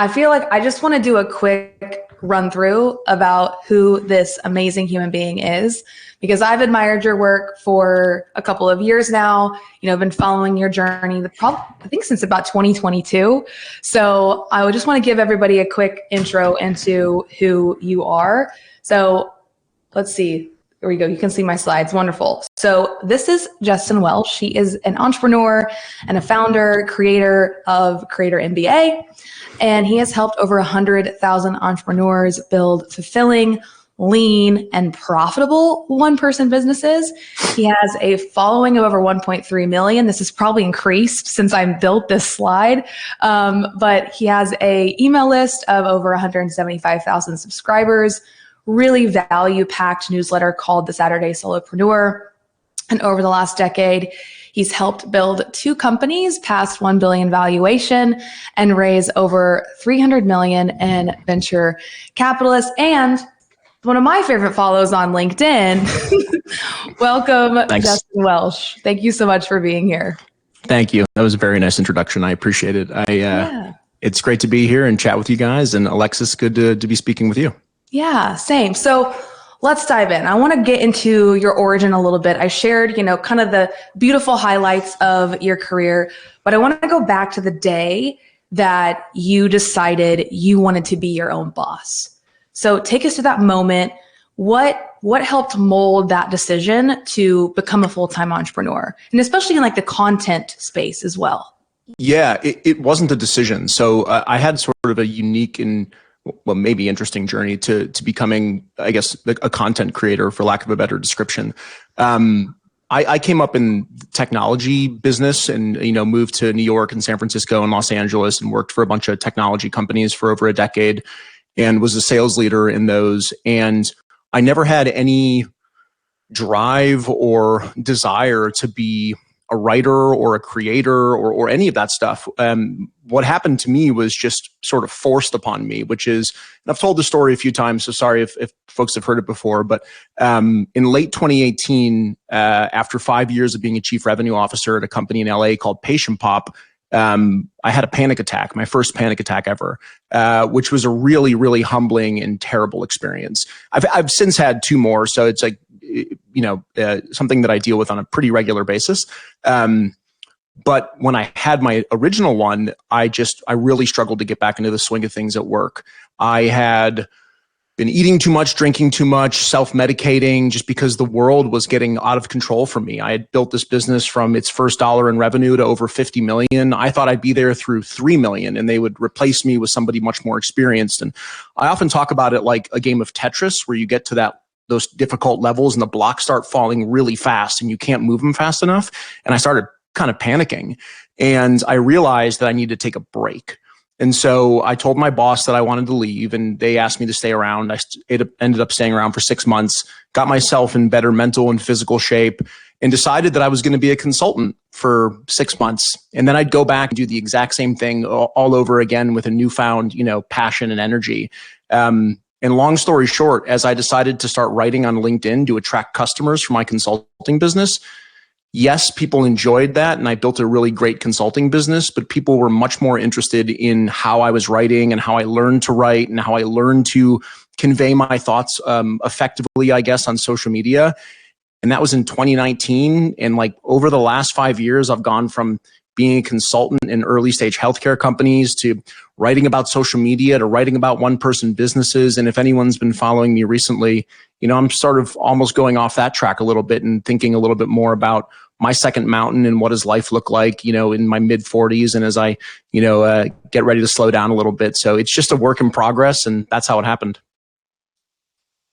I feel like I just want to do a quick run through about who this amazing human being is, because I've admired your work for a couple of years now. I've been following your journey, I think since about 2022. So I would just want to give everybody a quick intro into who you are. So let's see. There we go. You can see my slides. Wonderful. So this is Justin Welsh. He is an entrepreneur and a founder, creator of Creator MBA. And he has helped over 100,000 entrepreneurs build fulfilling, lean, and profitable one-person businesses. He has a following of over 1.3 million. This has probably increased since I built this slide. But he has an email list of over 175,000 subscribers, really value-packed newsletter called The Saturday Solopreneur. And over the last decade, he's helped build 2 companies past 1 billion valuation and raise over 300 million in venture capitalists. And one of my favorite follows on LinkedIn. Welcome, Thanks. Justin Welsh. Thank you so much for being here. Thank you. That was a very nice introduction. I appreciate it. It's great to be here and chat with you guys. And Alexis, good to be speaking with you. Yeah, same. So let's dive in. I want to get into your origin a little bit. I shared, kind of the beautiful highlights of your career, but I want to go back to the day that you decided you wanted to be your own boss. So take us to that moment. What helped mold that decision to become a full-time entrepreneur, and especially in like the content space as well? Yeah, it wasn't a decision. So I had sort of a unique and maybe interesting journey to becoming, I guess, a content creator, for lack of a better description. I came up in technology business and, moved to New York and San Francisco and Los Angeles and worked for a bunch of technology companies for over a decade and was a sales leader in those. And I never had any drive or desire to be a writer or a creator or any of that stuff. What happened to me was just sort of forced upon me, which is, and I've told the story a few times, so sorry if folks have heard it before, but in late 2018, after 5 years of being a chief revenue officer at a company in LA called Patient Pop, I had a panic attack, my first panic attack ever, which was a really, really humbling and terrible experience. I've since had 2 more, so it's like, something that I deal with on a pretty regular basis. But when I had my original one, I really struggled to get back into the swing of things at work. I had been eating too much, drinking too much, self-medicating, just because the world was getting out of control for me. I had built this business from its first dollar in revenue to over 50 million. I thought I'd be there through 3 million and they would replace me with somebody much more experienced. And I often talk about it like a game of Tetris, where you get to those difficult levels and the blocks start falling really fast and you can't move them fast enough. And I started kind of panicking and I realized that I needed to take a break. And so I told my boss that I wanted to leave and they asked me to stay around. I ended up staying around for 6 months, got myself in better mental and physical shape, and decided that I was going to be a consultant for 6 months. And then I'd go back and do the exact same thing all over again with a newfound, passion and energy. And long story short, as I decided to start writing on LinkedIn to attract customers for my consulting business, yes, people enjoyed that. And I built a really great consulting business, but people were much more interested in how I was writing and how I learned to write and how I learned to convey my thoughts effectively, I guess, on social media. And that was in 2019. And like over the last 5 years, I've gone from being a consultant in early stage healthcare companies to writing about social media to writing about one-person businesses. And if anyone's been following me recently, I'm sort of almost going off that track a little bit and thinking a little bit more about my second mountain and what does life look like, in my mid 40s. And as I, get ready to slow down a little bit. So it's just a work in progress. And that's how it happened.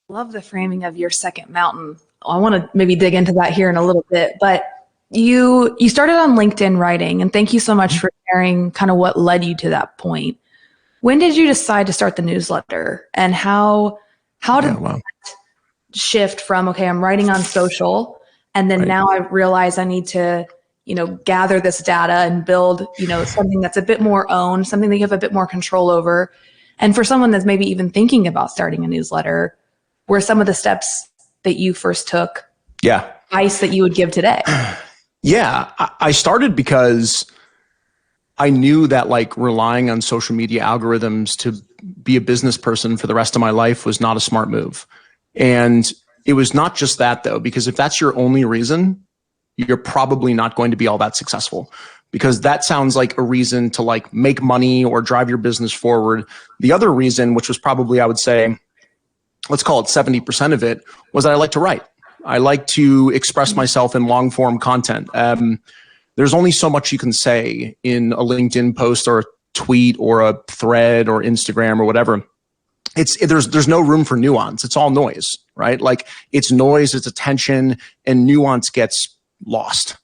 Love the framing of your second mountain. I want to maybe dig into that here in a little bit, but you started on LinkedIn writing, and thank you so much for sharing kind of what led you to that point. When did you decide to start the newsletter, and how did that shift from, okay, I'm writing on social, and then now I realize I need to, gather this data and build, something that's a bit more owned, something that you have a bit more control over. And for someone that's maybe even thinking about starting a newsletter, were some of the steps that you first took advice that you would give today? Yeah, I started because I knew that like relying on social media algorithms to be a business person for the rest of my life was not a smart move. And it was not just that though, because if that's your only reason, you're probably not going to be all that successful, because that sounds like a reason to like make money or drive your business forward. The other reason, which was probably, I would say, let's call it 70% of it, was that I like to write. I like to express myself in long form content. There's only so much you can say in a LinkedIn post or a tweet or a thread or Instagram or whatever. There's no room for nuance. It's all noise, right? Like it's noise, it's attention, and nuance gets lost.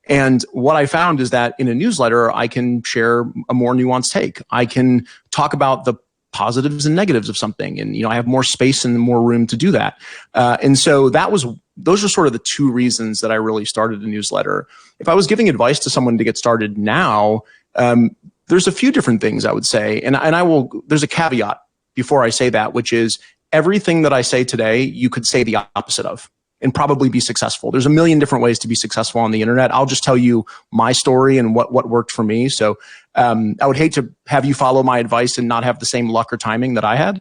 And what I found is that in a newsletter, I can share a more nuanced take. I can talk about the positives and negatives of something. And, I have more space and more room to do that. And so those are sort of the two reasons that I really started a newsletter. If I was giving advice to someone to get started now, there's a few different things I would say. And there's a caveat before I say that, which is everything that I say today, you could say the opposite of and probably be successful. There's a million different ways to be successful on the internet. I'll just tell you my story and what worked for me. So I would hate to have you follow my advice and not have the same luck or timing that I had.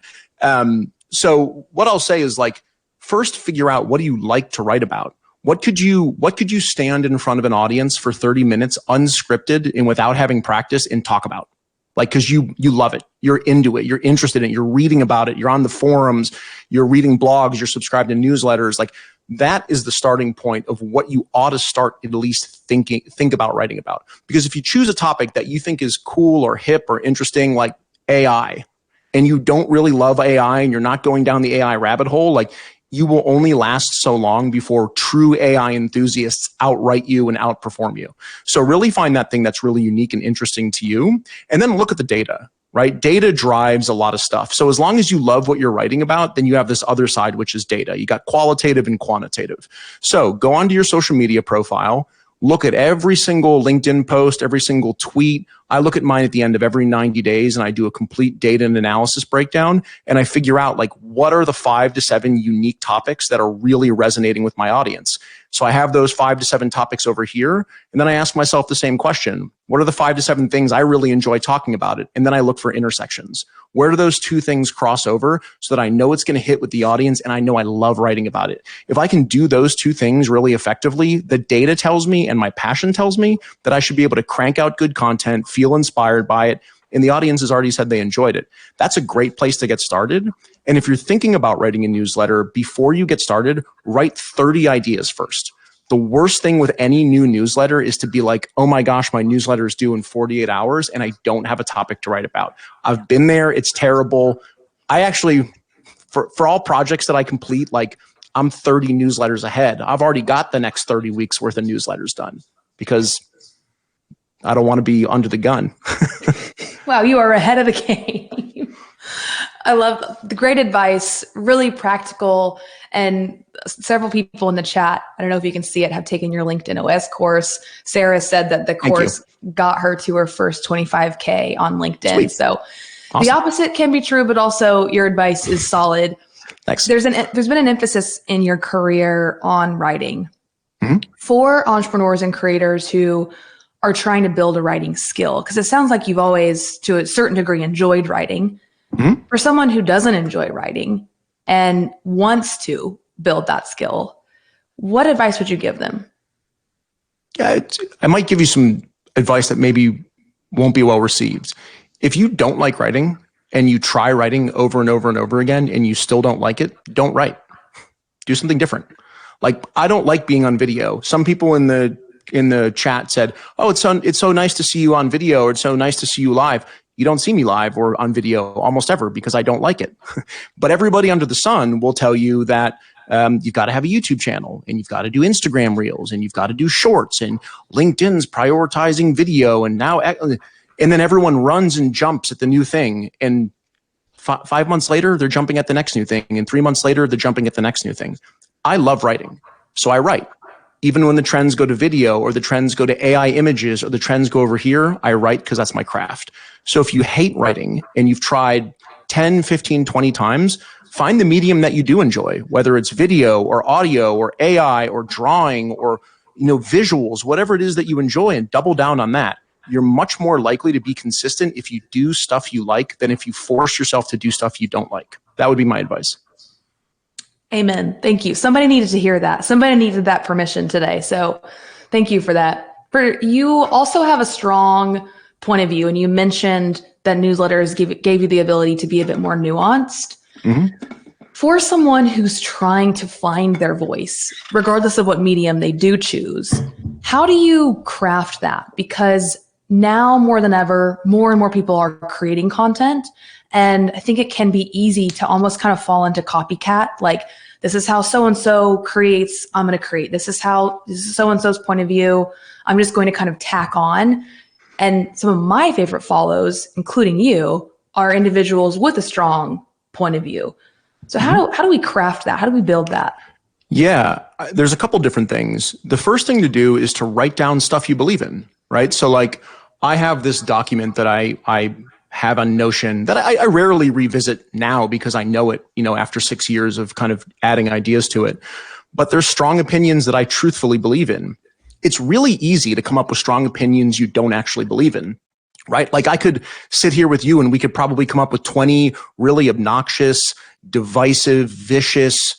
So what I'll say is like, first figure out what do you like to write about? What could you stand in front of an audience for 30 minutes unscripted and without having practice and talk about? Like, because you love it, you're into it, you're interested in it, you're reading about it, you're on the forums, you're reading blogs, you're subscribed to newsletters. Like that is the starting point of what you ought to start at least think about writing about. Because if you choose a topic that you think is cool or hip or interesting, like AI, and you don't really love AI and you're not going down the AI rabbit hole, like you will only last so long before true AI enthusiasts outright you and outperform you. So really find that thing that's really unique and interesting to you, and then look at the data, right? Data drives a lot of stuff. So as long as you love what you're writing about, then you have this other side, which is data. You got qualitative and quantitative. So go onto your social media profile, look at every single LinkedIn post, every single tweet. I look at mine at the end of every 90 days and I do a complete data and analysis breakdown, and I figure out like what are the 5 to 7 unique topics that are really resonating with my audience. So I have those 5 to 7 topics over here, and then I ask myself the same question. What are the 5 to 7 things I really enjoy talking about it? And then I look for intersections. Where do those two things cross over so that I know it's going to hit with the audience and I know I love writing about it? If I can do those two things really effectively, the data tells me and my passion tells me that I should be able to crank out good content, feel inspired by it, and the audience has already said they enjoyed it. That's a great place to get started. And if you're thinking about writing a newsletter, before you get started, write 30 ideas first. The worst thing with any new newsletter is to be like, oh my gosh, my newsletter is due in 48 hours and I don't have a topic to write about. I've been there. It's terrible. I actually, for all projects that I complete, like I'm 30 newsletters ahead. I've already got the next 30 weeks worth of newsletters done because I don't want to be under the gun. Wow, you are ahead of the game. I love the great advice, really practical. And several people in the chat, I don't know if you can see it, have taken your LinkedIn OS course. Sarah said that the course got her to her first 25K on LinkedIn. Sweet. So awesome. The opposite can be true, but also your advice is solid. Thanks. There's been an emphasis in your career on writing. For entrepreneurs and creators who are trying to build a writing skill, because it sounds like you've always, to a certain degree, enjoyed writing. For someone who doesn't enjoy writing and wants to build that skill, what advice would you give them? Yeah, I might give you some advice that maybe won't be well received. If you don't like writing and you try writing over and over and over again and you still don't like it, don't write. Do something different. Like, I don't like being on video. Some people in the chat said, oh, it's so nice to see you on video, or it's so nice to see you live. You don't see me live or on video almost ever because I don't like it. But everybody under the sun will tell you that you've got to have a YouTube channel, and you've got to do Instagram reels, and you've got to do shorts, and LinkedIn's prioritizing video, and then everyone runs and jumps at the new thing. And 5 months later, they're jumping at the next new thing. And 3 months later, they're jumping at the next new thing. I love writing, so I write. Even when the trends go to video, or the trends go to AI images, or the trends go over here, I write because that's my craft. So if you hate writing and you've tried 10, 15, 20 times, find the medium that you do enjoy, whether it's video or audio or AI or drawing or visuals, whatever it is that you enjoy, and double down on that. you're much more likely to be consistent if you do stuff you like than if you force yourself to do stuff you don't like. That would be my advice. Amen. Thank you. Somebody needed to hear that. Somebody needed that permission today. So thank you for that. You also have a strong point of view, and you mentioned that newsletters gave you the ability to be a bit more nuanced. Mm-hmm. For someone who's trying to find their voice, regardless of what medium they do choose, how do you craft that? Because now more than ever, more and more people are creating content. And I think it can be easy to almost kind of fall into copycat. Like, this is how so-and-so creates, I'm going to create. This is so-and-so's point of view. I'm just going to kind of tack on. And some of my favorite follows, including you, are individuals with a strong point of view. So how do we craft that? How do we build that? Yeah, there's a couple different things. The first thing to do is to write down stuff you believe in, right? So like, I have this document that I have on Notion that I rarely revisit now because I know it, after 6 years of kind of adding ideas to it. But there's strong opinions that I truthfully believe in. It's really easy to come up with strong opinions you don't actually believe in, right? Like, I could sit here with you and we could probably come up with 20 really obnoxious, divisive, vicious,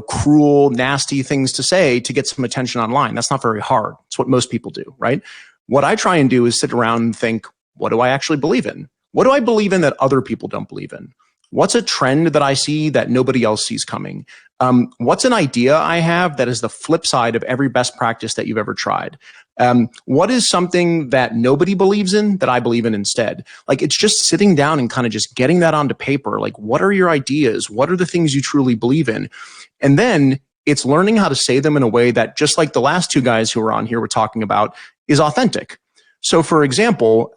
cruel, nasty things to say to get some attention online. That's not very hard. It's what most people do, right? What I try and do is sit around and think, what do I actually believe in? What do I believe in that other people don't believe in? What's a trend that I see that nobody else sees coming? What's an idea I have that is the flip side of every best practice that you've ever tried? What is something that nobody believes in that I believe in instead? Like, it's just sitting down and kind of just getting that onto paper. Like, what are your ideas? What are the things you truly believe in? And then it's learning how to say them in a way that, just like the last two guys who were on here were talking about, is authentic. So for example,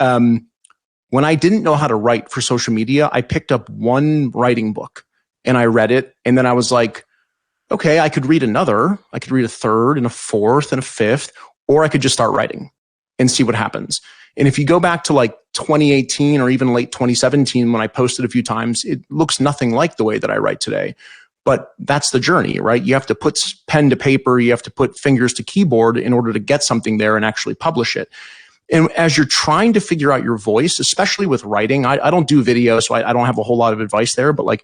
when I didn't know how to write for social media, I picked up one writing book and I read it. And then I was like, okay, I could read another. I could read a third and a fourth and a fifth, or I could just start writing and see what happens. And if you go back to like 2018 or even late 2017, when I posted a few times, it looks nothing like the way that I write today. But that's the journey, right? You have to put pen to paper. You have to put fingers to keyboard in order to get something there and actually publish it. And as you're trying to figure out your voice, especially with writing, I don't do video, so I don't have a whole lot of advice there. But like,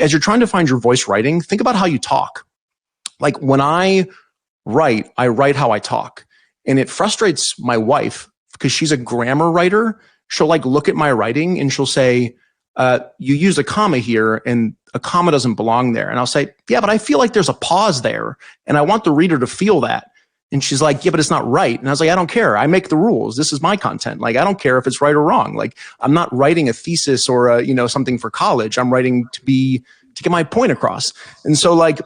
as you're trying to find your voice writing, think about how you talk. Like, when I write how I talk. And it frustrates my wife because she's a grammar writer. She'll like look at my writing and she'll say, you used a comma here and a comma doesn't belong there. And I'll say, yeah, but I feel like there's a pause there and I want the reader to feel that. And she's like, yeah, but it's not right. And I was like, I don't care. I make the rules. This is my content. Like, I don't care if it's right or wrong. Like, I'm not writing a thesis or something for college. I'm writing to get my point across. And so like,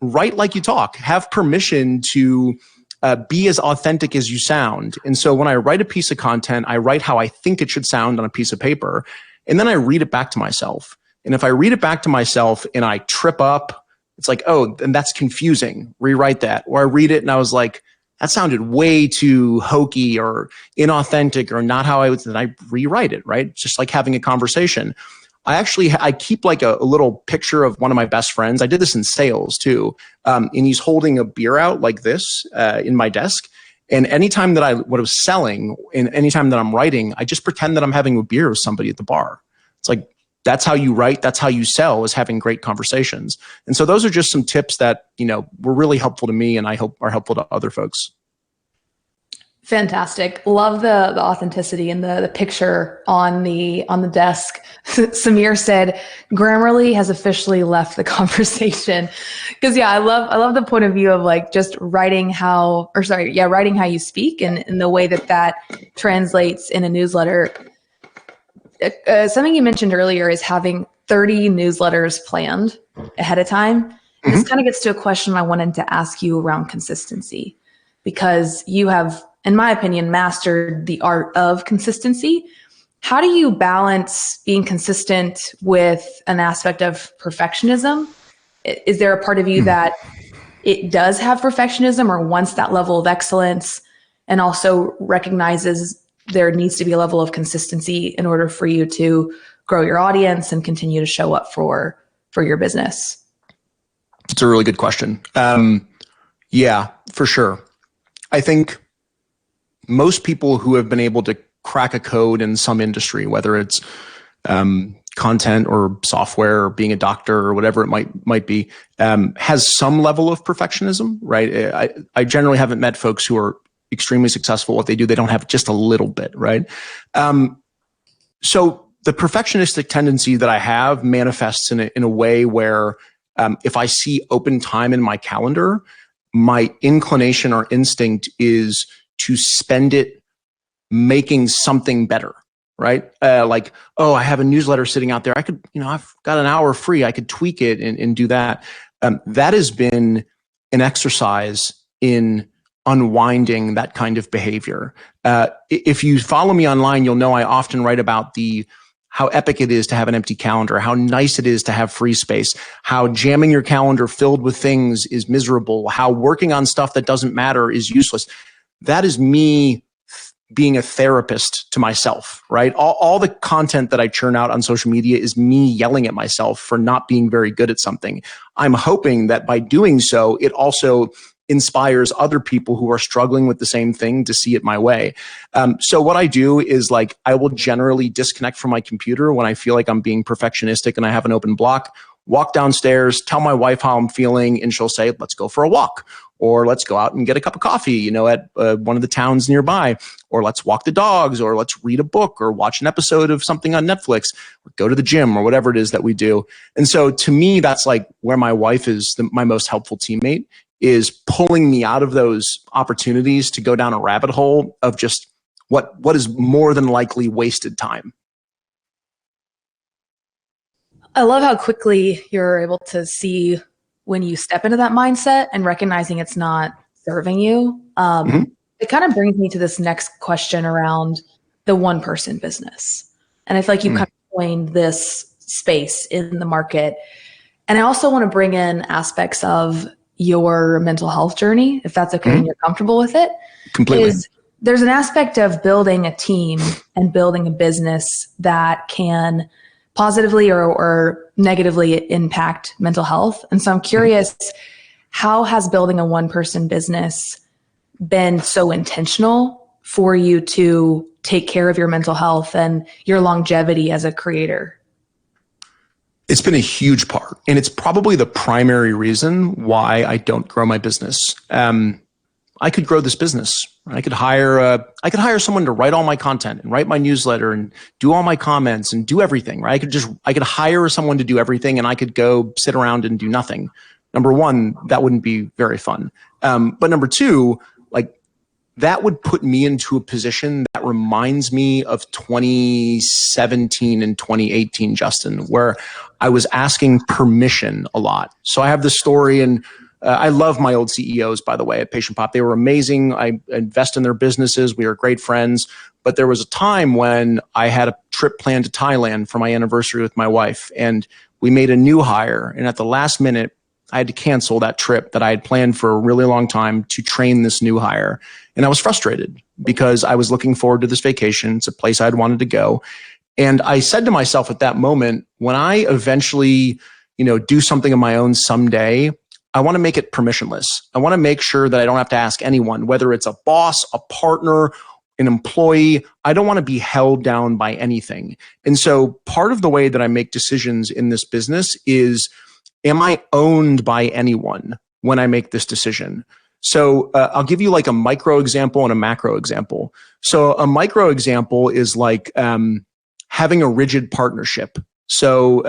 write like you talk. Have permission to be as authentic as you sound. And so when I write a piece of content, I write how I think it should sound on a piece of paper. And then I read it back to myself. And if I read it back to myself and I trip up, it's like, oh, then that's confusing. Rewrite that. Or I read it and I was like, that sounded way too hokey or inauthentic or not how I would, then I rewrite it, right? It's just like having a conversation. I keep like a little picture of one of my best friends. I did this in sales too. And he's holding a beer out like this in my desk. And anytime that I was selling and anytime that I'm writing, I just pretend that I'm having a beer with somebody at the bar. It's like, that's how you write. That's how you sell, is having great conversations. And so those are just some tips that, were really helpful to me and I hope are helpful to other folks. Fantastic. Love the authenticity and the picture on the desk. Samir said, Grammarly has officially left the conversation. Because I love the point of view of like just writing how you speak and the way that translates in a newsletter. Something you mentioned earlier is having 30 newsletters planned ahead of time. And this kind of gets to a question I wanted to ask you around consistency, because you have, in my opinion, mastered the art of consistency. How do you balance being consistent with an aspect of perfectionism? Is there a part of you that it does have perfectionism or wants that level of excellence and also recognizes there needs to be a level of consistency in order for you to grow your audience and continue to show up for your business? It's a really good question. Yeah, for sure. I think most people who have been able to crack a code in some industry, whether it's content or software or being a doctor or whatever it might be, has some level of perfectionism, right? I generally haven't met folks who are extremely successful. What they do, they don't have just a little bit, right? So the perfectionistic tendency that I have manifests in a way where if I see open time in my calendar, my inclination or instinct is to spend it making something better, right? Like, oh, I have a newsletter sitting out there. I could, I've got an hour free. I could tweak it and do that. That has been an exercise in unwinding that kind of behavior. If you follow me online, you'll know I often write about how epic it is to have an empty calendar, how nice it is to have free space, how jamming your calendar filled with things is miserable, how working on stuff that doesn't matter is useless. That is me being a therapist to myself, right? All the content that I churn out on social media is me yelling at myself for not being very good at something. I'm hoping that by doing so, it also inspires other people who are struggling with the same thing to see it my way. So what I do is I will generally disconnect from my computer when I feel like I'm being perfectionistic and I have an open block, walk downstairs, tell my wife how I'm feeling, and she'll say, let's go for a walk. Or let's go out and get a cup of coffee, at one of the towns nearby, or let's walk the dogs, or let's read a book, or watch an episode of something on Netflix, or go to the gym, or whatever it is that we do. And so to me, that's where my wife is my most helpful teammate, is pulling me out of those opportunities to go down a rabbit hole of just what is more than likely wasted time. I love how quickly you're able to see when you step into that mindset and recognizing it's not serving you. It kind of brings me to this next question around the one-person business. And I feel like you kind of coined this space in the market. And I also want to bring in aspects of your mental health journey, if that's okay and you're comfortable with it. Completely. There's an aspect of building a team and building a business that can positively or negatively impact mental health. And so I'm curious, how has building a one-person business been so intentional for you to take care of your mental health and your longevity as a creator? It's been a huge part, and it's probably the primary reason why I don't grow my business. I could grow this business. I could hire someone to write all my content and write my newsletter and do all my comments and do everything, right? I could hire someone to do everything, and I could go sit around and do nothing. Number one, that wouldn't be very fun. But number two, that would put me into a position that reminds me of 2017 and 2018, Justin, where I was asking permission a lot. So I have this story, and I love my old CEOs, by the way, at Patient Pop. They were amazing. I invest in their businesses. We are great friends. But there was a time when I had a trip planned to Thailand for my anniversary with my wife, and we made a new hire. And at the last minute, I had to cancel that trip that I had planned for a really long time to train this new hire. And I was frustrated because I was looking forward to this vacation. It's a place I'd wanted to go. And I said to myself at that moment, when I eventually, do something of my own someday, I want to make it permissionless. I want to make sure that I don't have to ask anyone, whether it's a boss, a partner, an employee. I don't want to be held down by anything. And so part of the way that I make decisions in this business is, am I owned by anyone when I make this decision? So I'll give you a micro example and a macro example. So a micro example is having a rigid partnership. So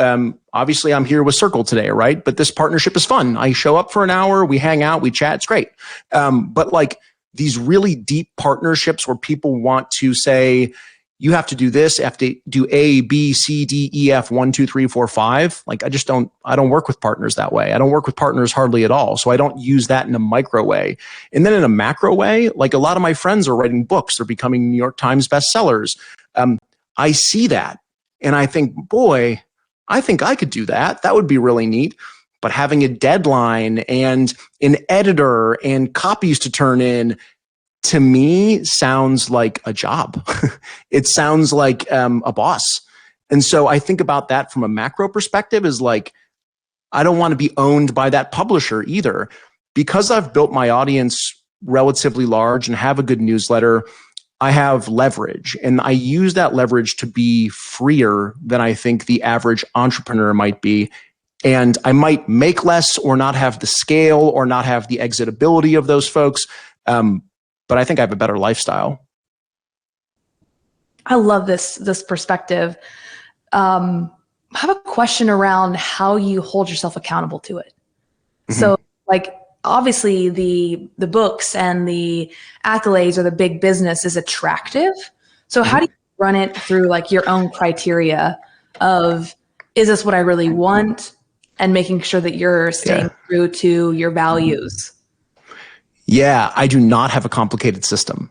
obviously I'm here with Circle today, right? But this partnership is fun. I show up for an hour, we hang out, we chat, it's great. But these really deep partnerships where people want to say, you have to do this, you have to do A, B, C, D, E, F, 1, 2, 3, 4, 5. I don't work with partners that way. I don't work with partners hardly at all. So I don't use that in a micro way. And then in a macro way, a lot of my friends are writing books. They're becoming New York Times bestsellers. I see that and I think, boy, I think I could do that. That would be really neat. But having a deadline and an editor and copies to turn in, to me, sounds like a job. It sounds like a boss. And so I think about that from a macro perspective is I don't want to be owned by that publisher either. Because I've built my audience relatively large and have a good newsletter, I have leverage, and I use that leverage to be freer than I think the average entrepreneur might be. And I might make less or not have the scale or not have the exitability of those folks. But I think I have a better lifestyle. I love this perspective. I have a question around how you hold yourself accountable to it. Mm-hmm. So like, obviously the books and the accolades or the big business is attractive. So how do you run it through like your own criteria of, is this what I really want? And making sure that you're staying true to your values. Yeah, I do not have a complicated system.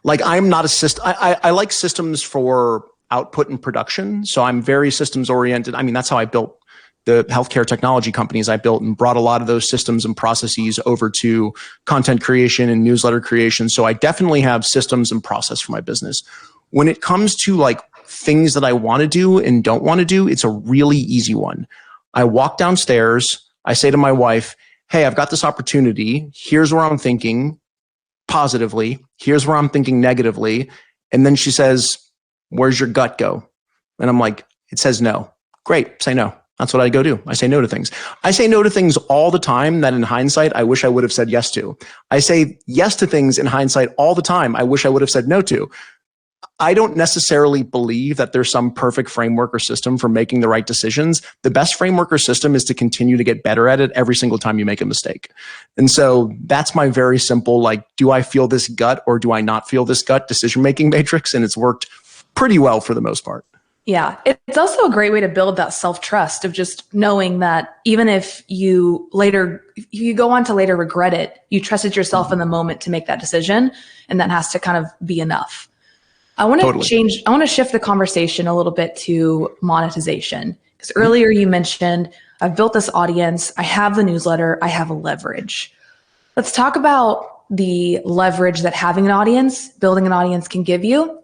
Like I'm not a system. I like systems for output and production. So I'm very systems oriented. I mean, that's how I built the healthcare technology companies I built and brought a lot of those systems and processes over to content creation and newsletter creation. So I definitely have systems and process for my business. When it comes to like things that I want to do and don't want to do, it's a really easy one. I walk downstairs. I say to my wife, hey, I've got this opportunity. Here's where I'm thinking positively. Here's where I'm thinking negatively. And then she says, where's your gut go? And I'm like, it says no. Great. Say no. That's what I go do. I say no to things. I say no to things all the time that in hindsight, I wish I would have said yes to. I say yes to things in hindsight all the time I wish I would have said no to. I don't necessarily believe that there's some perfect framework or system for making the right decisions. The best framework or system is to continue to get better at it every single time you make a mistake. And so that's my very simple, like, do I feel this gut or do I not feel this gut decision-making matrix? And it's worked pretty well for the most part. Yeah. It's also a great way to build that self-trust of just knowing that even if you go on to later regret it, you trusted yourself in the moment to make that decision. And that has to kind of be enough. I want to shift the conversation a little bit to monetization. Because earlier you mentioned, I've built this audience, I have the newsletter, I have a leverage. Let's talk about the leverage that having an audience, building an audience can give you,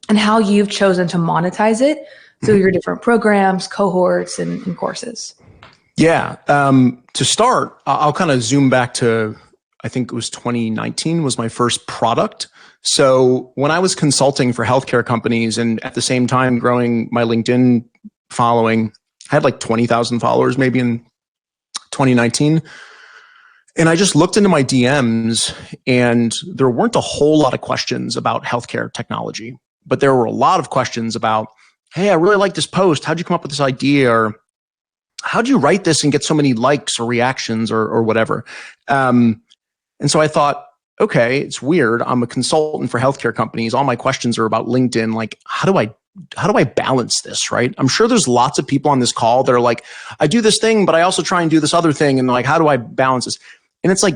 and how you've chosen to monetize it through your different programs, cohorts, and courses. Yeah. To start, I'll kind of zoom back to, I think it was 2019 was my first product. So when I was consulting for healthcare companies and at the same time growing my LinkedIn following, I had like 20,000 followers maybe in 2019. And I just looked into my DMs and there weren't a whole lot of questions about healthcare technology, but there were a lot of questions about, hey, I really like this post. How'd you come up with this idea? Or how'd you write this and get so many likes or reactions or whatever? And so I thought, okay, it's weird. I'm a consultant for healthcare companies. All my questions are about LinkedIn. Like, how do I balance this, right? I'm sure there's lots of people on this call that are like, I do this thing, but I also try and do this other thing. And like, how do I balance this? And it's like,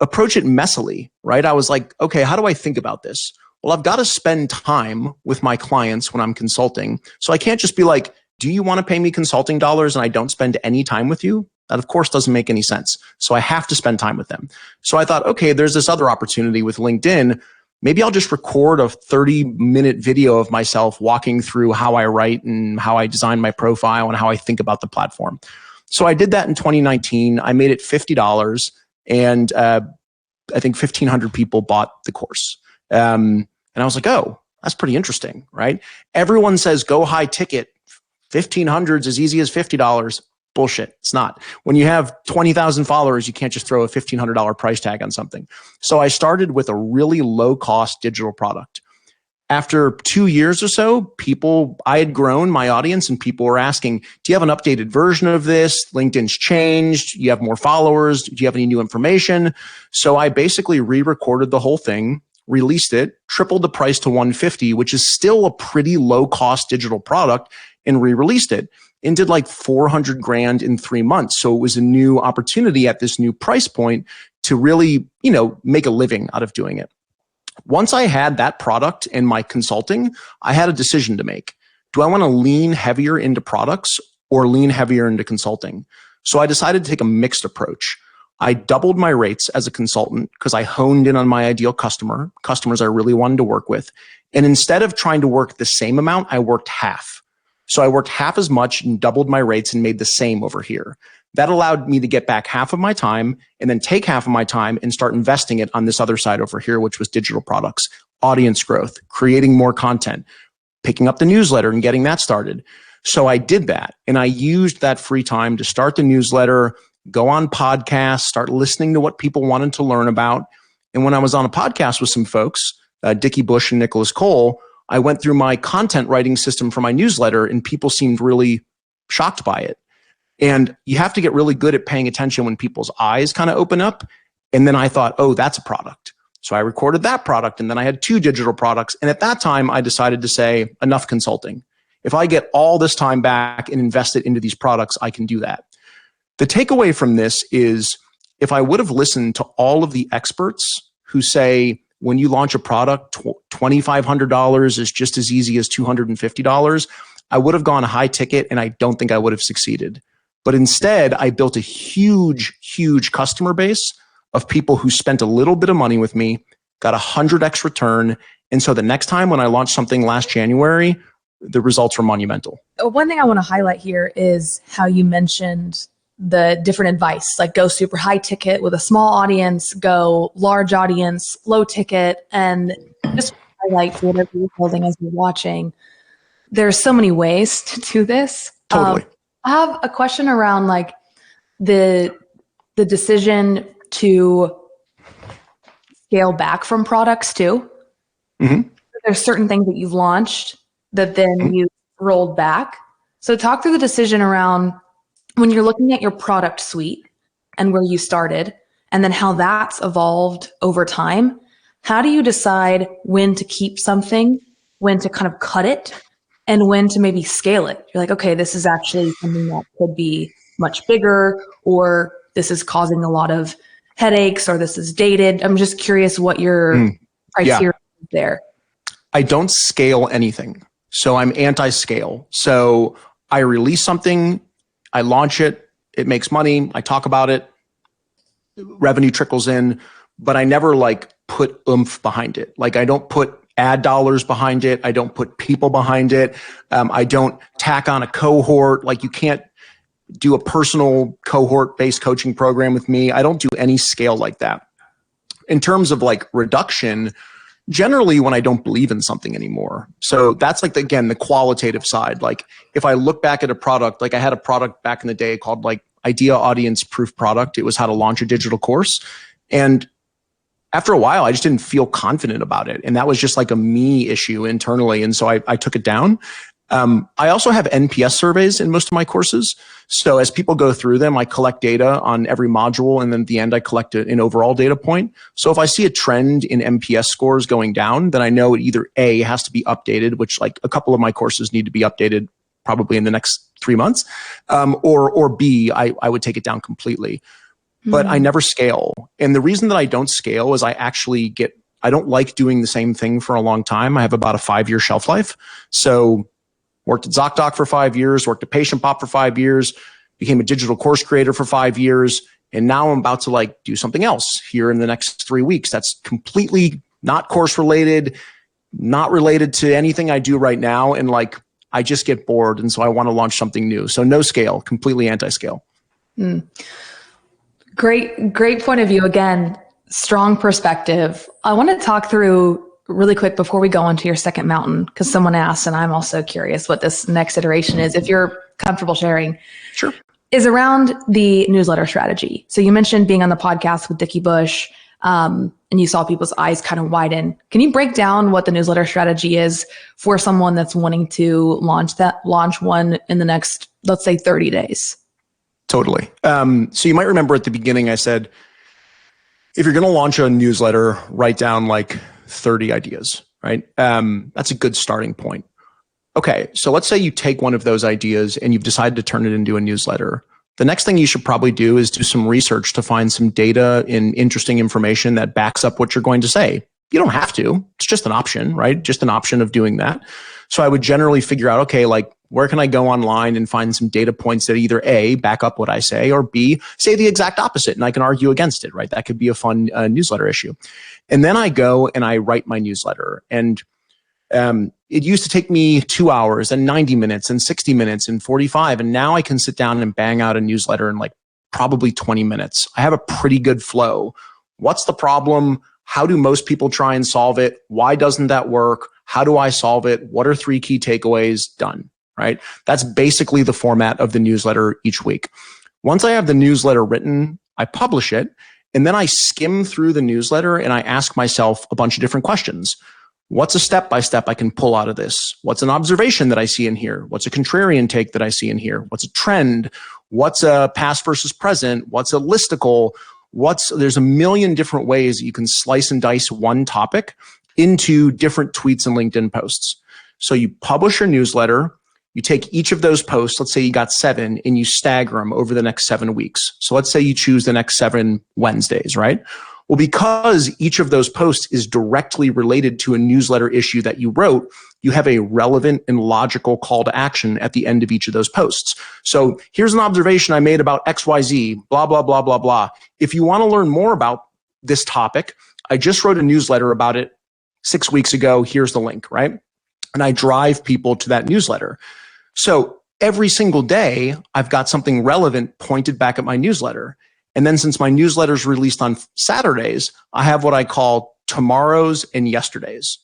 approach it messily, right? I was like, okay, how do I think about this? Well, I've got to spend time with my clients when I'm consulting. So I can't just be like, do you want to pay me consulting dollars and I don't spend any time with you? That of course doesn't make any sense. So I have to spend time with them. So I thought, okay, there's this other opportunity with LinkedIn. Maybe I'll just record a 30-minute video of myself walking through how I write and how I design my profile and how I think about the platform. So I did that in 2019. I made it $50 and I think 1,500 people bought the course. And I was like, oh, that's pretty interesting, right? Everyone says go high ticket. 1,500 is as easy as $50. Bullshit. It's not. When you have 20,000 followers, you can't just throw a $1,500 price tag on something. So I started with a really low cost digital product. After 2 years or so, I had grown my audience and people were asking, do you have an updated version of this? LinkedIn's changed. You have more followers. Do you have any new information? So I basically re-recorded the whole thing, released it, tripled the price to $150, which is still a pretty low cost digital product, and re-released it. And did like 400 grand in 3 months. So it was a new opportunity at this new price point to really, make a living out of doing it. Once I had that product in my consulting, I had a decision to make. Do I want to lean heavier into products or lean heavier into consulting? So I decided to take a mixed approach. I doubled my rates as a consultant because I honed in on my ideal customers I really wanted to work with. And instead of trying to work the same amount, I worked half. So I worked half as much and doubled my rates and made the same over here. That allowed me to get back half of my time and then take half of my time and start investing it on this other side over here, which was digital products, audience growth, creating more content, picking up the newsletter and getting that started. So I did that, and I used that free time to start the newsletter, go on podcasts, start listening to what people wanted to learn about. And when I was on a podcast with some folks, Dickie Bush and Nicholas Cole, I went through my content writing system for my newsletter, and people seemed really shocked by it. And you have to get really good at paying attention when people's eyes kind of open up. And then I thought, oh, that's a product. So I recorded that product, and then I had 2 digital products. And at that time, I decided to say, enough consulting. If I get all this time back and invest it into these products, I can do that. The takeaway from this is, if I would have listened to all of the experts who say, when you launch a product, $2,500 is just as easy as $250, I would have gone high ticket, and I don't think I would have succeeded. But instead, I built a huge, huge customer base of people who spent a little bit of money with me, got 100x return. And so the next time when I launched something last January, the results were monumental. One thing I want to highlight here is how you mentioned the different advice, like go super high ticket with a small audience, go large audience, low ticket, and just highlight for whatever you're building as you're watching. There's so many ways to do this. Totally. I have a question around like the decision to scale back from products too. Mm-hmm. There's certain things that you've launched that then you rolled back. So talk through the decision around when you're looking at your product suite and where you started, and then how that's evolved over time. How do you decide when to keep something, when to kind of cut it, and when to maybe scale it? You're like, okay, this is actually something that could be much bigger, or this is causing a lot of headaches, or this is dated. I'm just curious what your criteria is there. I don't scale anything. So I'm anti-scale. So I release something, I launch it, it makes money, I talk about it, revenue trickles in, but I never like put oomph behind it. Like I don't put ad dollars behind it. I don't put people behind it. I don't tack on a cohort. Like you can't do a personal cohort-based coaching program with me. I don't do any scale like that. In terms of like reduction, generally when I don't believe in something anymore. So that's like, again, the qualitative side. Like if I look back at a product, like I had a product back in the day called like Idea Audience Proof Product. It was how to launch a digital course. And after a while, I just didn't feel confident about it. And that was just like a me issue internally. And so I took it down. I also have NPS surveys in most of my courses. So as people go through them, I collect data on every module. And then at the end, I collect an overall data point. So if I see a trend in NPS scores going down, then I know it either A, has to be updated, which like a couple of my courses need to be updated probably in the next 3 months, or B, I would take it down completely. But I never scale. And the reason that I don't scale is I don't like doing the same thing for a long time. I have about a 5-year shelf life. So worked at ZocDoc for 5 years, worked at Patient Pop for 5 years, became a digital course creator for 5 years. And now I'm about to like do something else here in the next 3 weeks. That's completely not course related, not related to anything I do right now. And like, I just get bored. And so I want to launch something new. So no scale, completely anti-scale. Great point of view. Again, strong perspective. I want to talk through really quick before we go on to your second mountain, because someone asked, and I'm also curious what this next iteration is, if you're comfortable sharing. Sure. Is around the newsletter strategy. So you mentioned being on the podcast with Dickie Bush, and you saw people's eyes kind of widen. Can you break down what the newsletter strategy is for someone that's wanting to launch one in the next, let's say, 30 days? Totally. So you might remember at the beginning, I said, if you're going to launch a newsletter, write down like 30 ideas, right? That's a good starting point. Okay. So let's say you take one of those ideas and you've decided to turn it into a newsletter. The next thing you should probably do is do some research to find some data and interesting information that backs up what you're going to say. You don't have to. It's just an option, right? Just an option of doing that. So I would generally figure out, okay, like where can I go online and find some data points that either A, back up what I say, or B, say the exact opposite and I can argue against it, right? That could be a fun newsletter issue. And then I go and I write my newsletter. And It used to take me 2 hours and 90 minutes and 60 minutes and 45. And now I can sit down and bang out a newsletter in like probably 20 minutes. I have a pretty good flow. What's the problem? How do most people try and solve it? Why doesn't that work? How do I solve it? What are 3 key takeaways? Done, right? That's basically the format of the newsletter each week. Once I have the newsletter written, I publish it, and then I skim through the newsletter and I ask myself a bunch of different questions. What's a step-by-step I can pull out of this? What's an observation that I see in here? What's a contrarian take that I see in here? What's a trend? What's a past versus present? What's a listicle? There's a million different ways that you can slice and dice one topic into different tweets and LinkedIn posts. So you publish your newsletter, you take each of those posts, let's say you got 7, and you stagger them over the next 7 weeks. So let's say you choose the next 7 Wednesdays, right? Well, because each of those posts is directly related to a newsletter issue that you wrote, you have a relevant and logical call to action at the end of each of those posts. So here's an observation I made about XYZ, blah, blah, blah, blah, blah. If you want to learn more about this topic, I just wrote a newsletter about it 6 weeks ago. Here's the link, right? And I drive people to that newsletter. So every single day, I've got something relevant pointed back at my newsletter. And then since my newsletter is released on Saturdays, I have what I call tomorrows and yesterdays.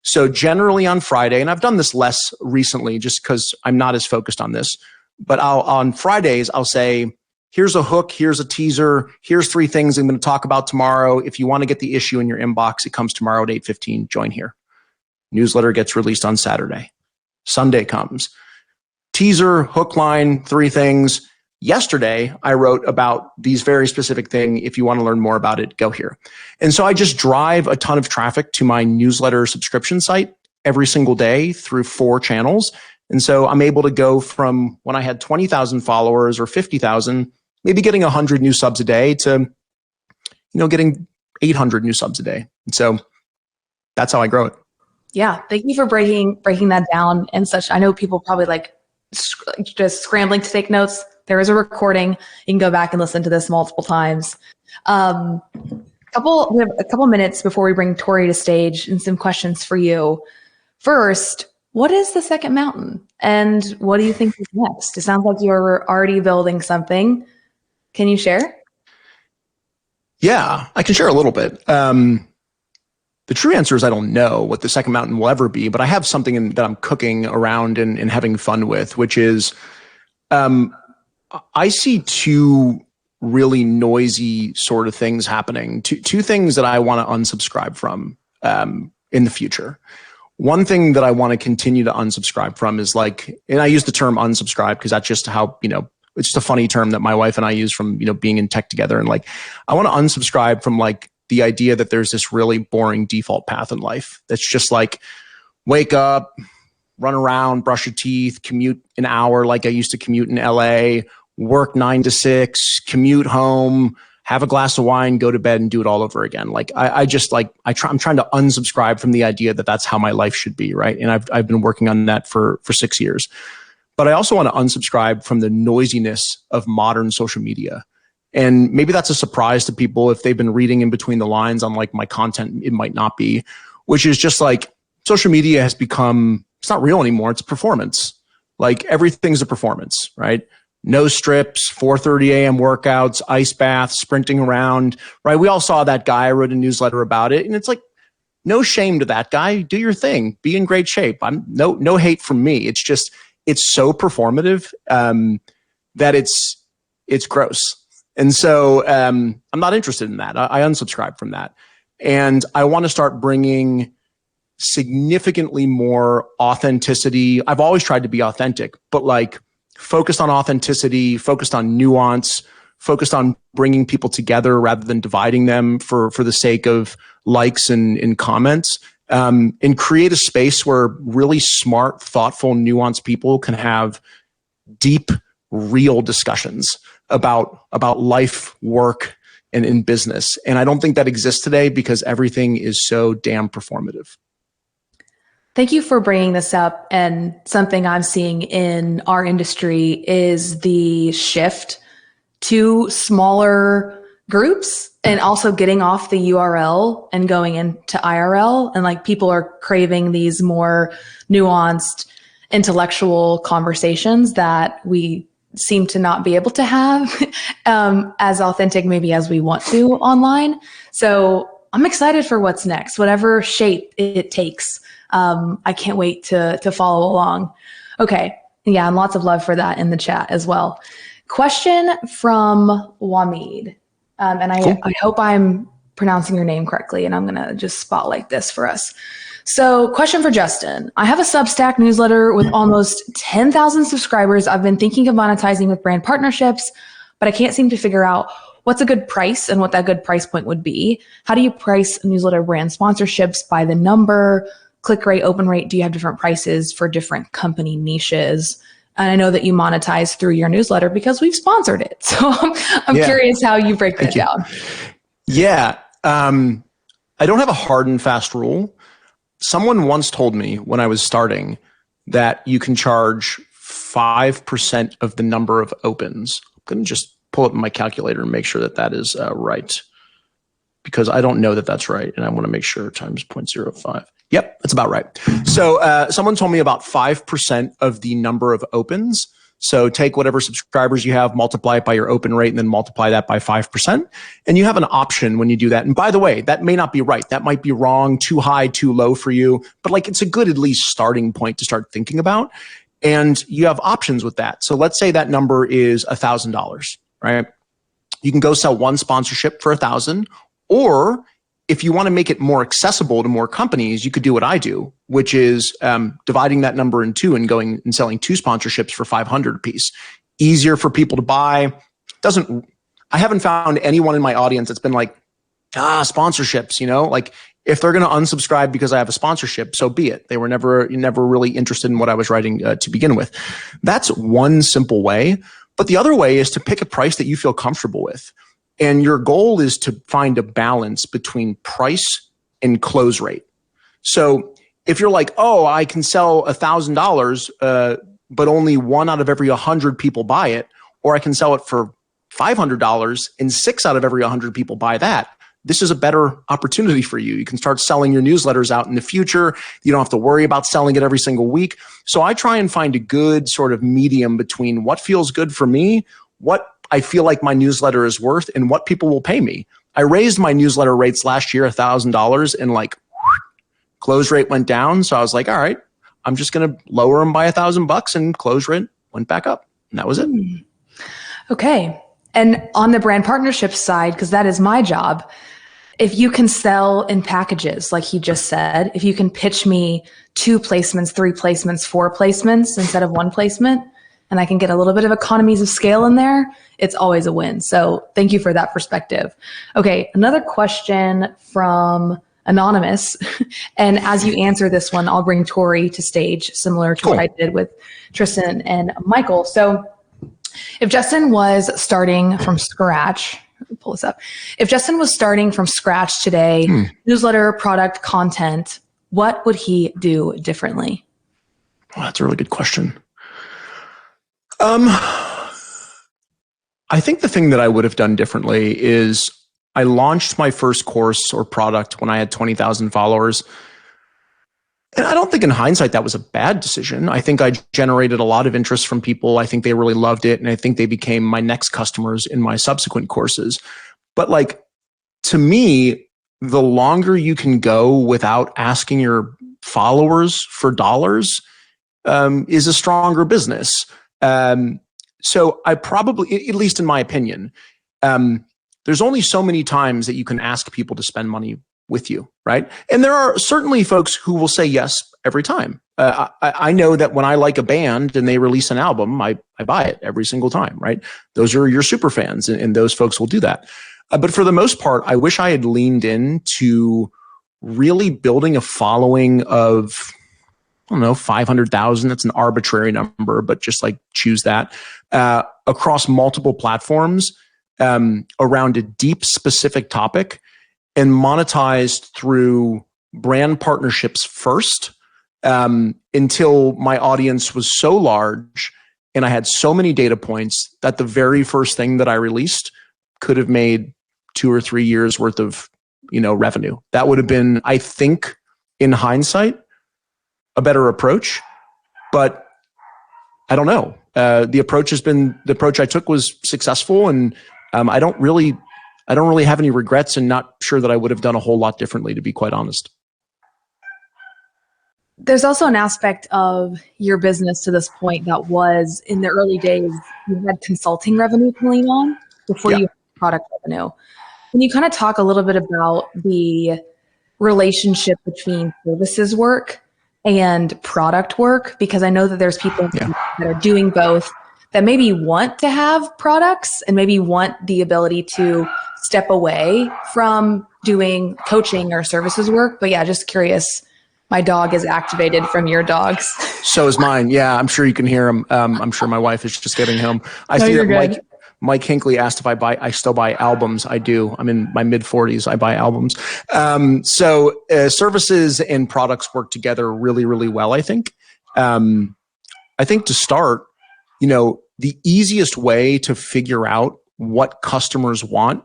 So generally on Friday, and I've done this less recently just because I'm not as focused on this, but on Fridays, I'll say, here's a hook, here's a teaser, here's 3 things I'm going to talk about tomorrow. If you want to get the issue in your inbox, it comes tomorrow at 8:15, join here. Newsletter gets released on Saturday. Sunday comes. Teaser, hook line, 3 things. Yesterday, I wrote about these very specific thing. If you want to learn more about it, go here. And so I just drive a ton of traffic to my newsletter subscription site every single day through 4 channels. And so I'm able to go from when I had 20,000 followers or 50,000, maybe getting 100 new subs a day to, getting 800 new subs a day. And so that's how I grow it. Yeah. Thank you for breaking that down in such, I know people probably like just scrambling to take notes. There is a recording. You can go back and listen to this multiple times. We have a couple minutes before we bring Tori to stage and some questions for you. First, what is the second mountain and what do you think is next? It sounds like you're already building something. Can you share? Yeah, I can share a little bit. The true answer is I don't know what the second mountain will ever be, but I have something that I'm cooking around and having fun with, which is I see 2 really noisy sort of things happening, two things that I want to unsubscribe from in the future. One thing that I want to continue to unsubscribe from is and I use the term unsubscribe because that's just how, it's just a funny term that my wife and I use from, being in tech together. And I want to unsubscribe from the idea that there's this really boring default path in life. That's just wake up, run around, brush your teeth, commute an hour like I used to commute in LA, work 9 to 6, commute home, have a glass of wine, go to bed and do it all over again. I'm trying to unsubscribe from the idea that that's how my life should be, right? And I've been working on that for 6 years. But I also want to unsubscribe from the noisiness of modern social media. And maybe that's a surprise to people if they've been reading in between the lines on my content, it might not be, which is just social media has become, it's not real anymore. It's performance. Everything's a performance, right? No strips, 4:30 a.m. workouts, ice baths, sprinting around, right? We all saw that guy. I wrote a newsletter about it. And it's no shame to that guy. Do your thing. Be in great shape. I'm no hate from me. It's just, it's so performative that it's gross. And so I'm not interested in that. I unsubscribe from that. And I want to start bringing significantly more authenticity. I've always tried to be authentic, but focused on authenticity, focused on nuance, focused on bringing people together rather than dividing them for the sake of likes and comments, and create a space where really smart, thoughtful, nuanced people can have deep, real discussions about life, work, and in business. And I don't think that exists today because everything is so damn performative. Thank you for bringing this up. And something I'm seeing in our industry is the shift to smaller groups and also getting off the URL and going into IRL. And like people are craving these more nuanced intellectual conversations that we seem to not be able to have as authentic maybe as we want to online. So I'm excited for what's next, whatever shape it takes. I can't wait to follow along. Okay. Yeah, and lots of love for that in the chat as well. Question from Wamid. And I hope I'm pronouncing your name correctly, and I'm going to just spotlight this for us. So question for Justin. I have a Substack newsletter with almost 10,000 subscribers. I've been thinking of monetizing with brand partnerships, but I can't seem to figure out what's a good price and what that good price point would be. How do you price newsletter brand sponsorships by the number, click rate, open rate? Do you have different prices for different company niches? And I know that you monetize through your newsletter because we've sponsored it. So I'm curious how you break that down. Yeah. I don't have a hard and fast rule. Someone once told me when I was starting that you can charge 5% of the number of opens. I'm going to just pull up my calculator and make sure that that is right, because I don't know that that's right. And I want to make sure times 0.05. Yep, that's about right. So someone told me about 5% of the number of opens. So take whatever subscribers you have, multiply it by your open rate, and then multiply that by 5%. And you have an option when you do that. And by the way, that may not be right. That might be wrong, too high, too low for you. But like, it's a good at least starting point to start thinking about. And you have options with that. So let's say that number is $1,000, right? You can go sell one sponsorship for $1,000, or if you want to make it more accessible to more companies, you could do what I do, which is dividing that number in two and going and selling two sponsorships for $500 a piece. Easier for people to buy. I haven't found anyone in my audience that's been like, sponsorships, like if they're going to unsubscribe because I have a sponsorship, so be it. They were never really interested in what I was writing to begin with. That's one simple way. But the other way is to pick a price that you feel comfortable with. And your goal is to find a balance between price and close rate. So if you're like, I can sell $1,000, but only 1 out of every 100 people buy it, or I can sell it for $500 and 6 out of every 100 people buy that, this is a better opportunity for you. You can start selling your newsletters out in the future. You don't have to worry about selling it every single week. So I try and find a good sort of medium between what feels good for me, what I feel like my newsletter is worth, and what people will pay me. I raised my newsletter rates last year $1,000, and close rate went down. So I was like, all right, I'm just going to lower them by $1,000, and close rate went back up. And that was it. Okay. And on the brand partnership side, because that is my job, if you can sell in packages, like he just said, if you can pitch me 2 placements, 3 placements, 4 placements instead of 1 placement, and I can get a little bit of economies of scale in there, it's always a win. So thank you for that perspective. Okay, another question from Anonymous. And as you answer this one, I'll bring Tori to stage, similar to what I did with Tristan and Michael. So if Justin was starting from scratch, let me pull this up. If Justin was starting from scratch today, newsletter, product, content, what would he do differently? Well, that's a really good question. I think the thing that I would have done differently is I launched my first course or product when I had 20,000 followers. And I don't think in hindsight that was a bad decision. I think I generated a lot of interest from people. I think they really loved it. And I think they became my next customers in my subsequent courses. But to me, the longer you can go without asking your followers for dollars is a stronger business. So I probably, at least in my opinion, there's only so many times that you can ask people to spend money with you, right? And there are certainly folks who will say yes every time. I know that when I like a band and they release an album, I buy it every single time, right? Those are your super fans, and those folks will do that. But for the most part, I wish I had leaned into really building a following of, 500,000. That's an arbitrary number, but just choose that across multiple platforms around a deep specific topic, and monetized through brand partnerships first until my audience was so large and I had so many data points that the very first thing that I released could have made 2 or 3 years worth of, revenue. That would have been, I think, in hindsight, a better approach. But I don't know. The approach I took was successful, and I don't really have any regrets, and not sure that I would have done a whole lot differently, to be quite honest. There's also an aspect of your business to this point that was, in the early days, you had consulting revenue to lean on before you had product revenue. Can you kind of talk a little bit about the relationship between services work and product work? Because I know that there's people that are doing both that maybe want to have products and maybe want the ability to step away from doing coaching or services work. But yeah, just curious. My dog is activated from your dogs. So is mine. Yeah, I'm sure you can hear him. I'm sure my wife is just getting home. I see that Mike Hinckley asked if I still buy albums. I do. I'm in my mid 40s. I buy albums. So services and products work together really, really well, I think. I think to start, the easiest way to figure out what customers want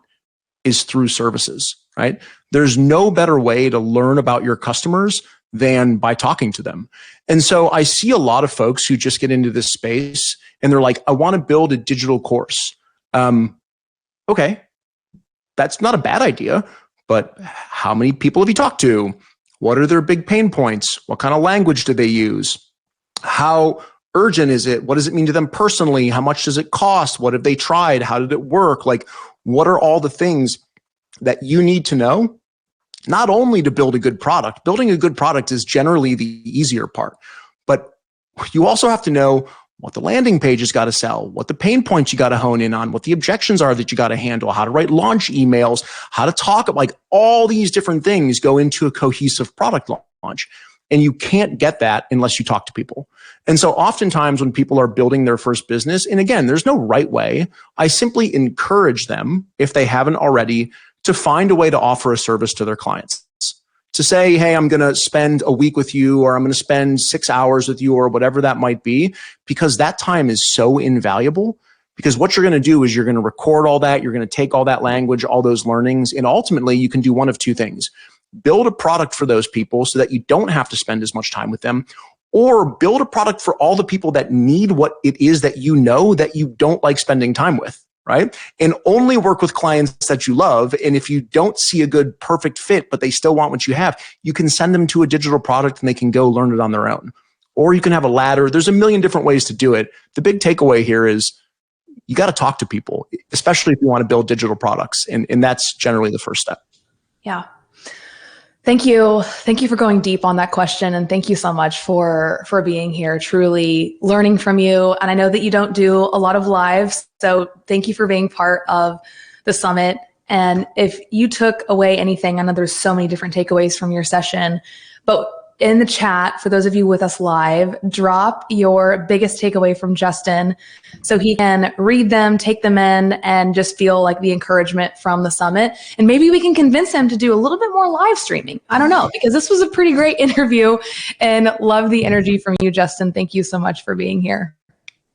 is through services, right? There's no better way to learn about your customers than by talking to them. And so I see a lot of folks who just get into this space and they're like, I want to build a digital course. Okay, that's not a bad idea, but how many people have you talked to? What are their big pain points? What kind of language do they use? How urgent is it? What does it mean to them personally? How much does it cost? What have they tried? How did it work? Like, what are all the things that you need to know? Not only to build a good product. Building a good product is generally the easier part, but you also have to know what the landing page has got to sell, what the pain points you got to hone in on, what the objections are that you got to handle, how to write launch emails, how to talk, like all these different things go into a cohesive product launch. And you can't get that unless you talk to people. And so oftentimes when people are building their first business, and again, there's no right way, I simply encourage them, if they haven't already, to find a way to offer a service to their clients. To say, hey, I'm going to spend a week with you, or I'm going to spend 6 hours with you, or whatever that might be, because that time is so invaluable. Because what you're going to do is you're going to record all that, you're going to take all that language, all those learnings, and ultimately you can do one of two things. Build a product for those people so that you don't have to spend as much time with them, or build a product for all the people that need what it is that you don't like spending time with. Right? And only work with clients that you love. And if you don't see a good, perfect fit, but they still want what you have, you can send them to a digital product and they can go learn it on their own. Or you can have a ladder. There's a million different ways to do it. The big takeaway here is you got to talk to people, especially if you want to build digital products. And that's generally the first step. Yeah. Thank you. Thank you for going deep on that question. And thank you so much for being here, truly learning from you. And I know that you don't do a lot of lives, so thank you for being part of the summit. And if you took away anything, I know there's so many different takeaways from your session, but in the chat, for those of you with us live, drop your biggest takeaway from Justin so he can read them, take them in, and just feel like the encouragement from the summit. And maybe we can convince him to do a little bit more live streaming. I don't know, because this was a pretty great interview, and love the energy from you, Justin. Thank you so much for being here.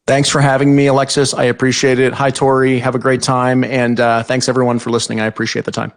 Thanks for having me, Alexis. I appreciate it. Hi, Tori. Have a great time. And thanks everyone for listening. I appreciate the time.